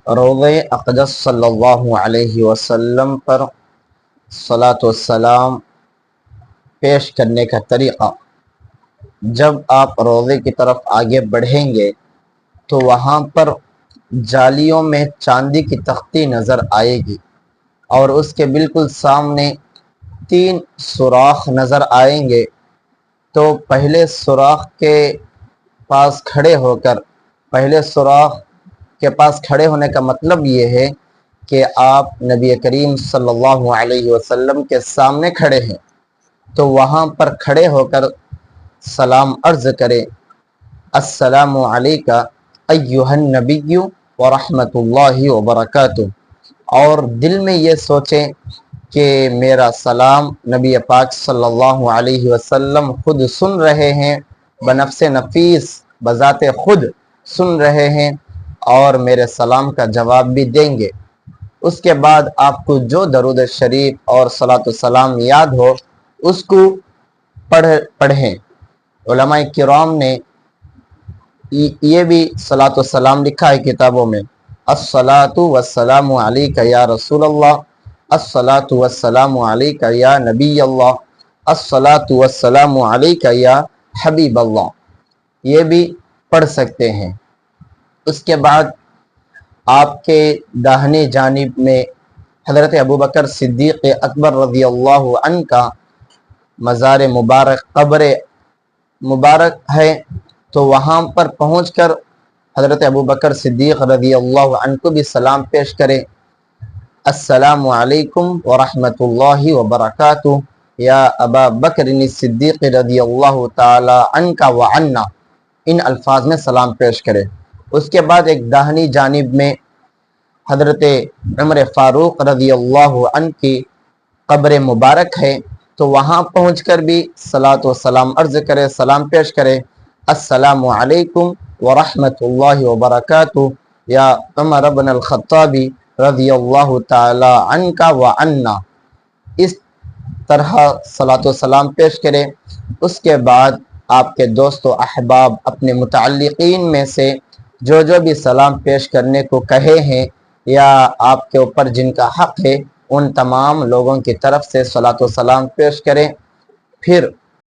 روضے اقدس صلی اللہ علیہ وسلم پر صلاۃ والسلام پیش کرنے کا طریقہ۔ جب آپ روضے کی طرف آگے بڑھیں گے تو وہاں پر جالیوں میں چاندی کی تختی نظر آئے گی، اور اس کے بالکل سامنے 3 سوراخ نظر آئیں گے۔ تو پہلے سوراخ کے پاس کھڑے ہونے کا مطلب یہ ہے کہ آپ نبی کریم صلی اللہ علیہ وسلم کے سامنے کھڑے ہیں، تو وہاں پر کھڑے ہو کر سلام عرض کریں، السلام علیکہ ایہا النبی ورحمۃ اللہ وبرکاتہ، اور دل میں یہ سوچیں کہ میرا سلام نبی پاک صلی اللہ علیہ وسلم خود سن رہے ہیں، بنفس نفیس بذات خود سن رہے ہیں اور میرے سلام کا جواب بھی دیں گے۔ اس کے بعد آپ کو جو درود شریف اور صلاۃ السلام یاد ہو اس کو پڑھیں۔ علماء کرام نے یہ بھی صلاۃ والسلام لکھا ہے کتابوں میں، الصلاۃ والسلام علیک یا رسول اللہ، الصلاۃ والسلام علیک یا نبی اللہ، الصلاۃ والسلام علیک یا حبیب اللہ، یہ بھی پڑھ سکتے ہیں۔ اس کے بعد آپ کے داہنی جانب میں حضرت ابوبکر صدیق اکبر رضی اللہ عنہ کا مزار مبارک، قبر مبارک ہے، تو وہاں پر پہنچ کر حضرت ابوبکر صدیق رضی اللہ عنہ کو بھی سلام پیش کرے، السلام علیکم ورحمۃ اللہ وبرکاتہ یا ابا بکر صدیق رضی اللہ تعالی عنہ وعنا، ان الفاظ میں سلام پیش کرے۔ اس کے بعد ایک داہنی جانب میں حضرت عمر فاروق رضی اللہ عنہ کی قبر مبارک ہے، تو وہاں پہنچ کر بھی صلاۃ و سلام عرض کرے، سلام پیش کرے، السلام علیکم ورحمۃ اللہ وبرکاتہ یا عمر بن الخطاب رضی اللہ تعالی عنہ وعنا، اس طرح صلاۃ و سلام پیش کرے۔ اس کے بعد آپ کے دوست و احباب، اپنے متعلقین میں سے جو بھی سلام پیش کرنے کو کہے ہیں یا آپ کے اوپر جن کا حق ہے، ان تمام لوگوں کی طرف سے صلاۃ و سلام پیش کریں۔ پھر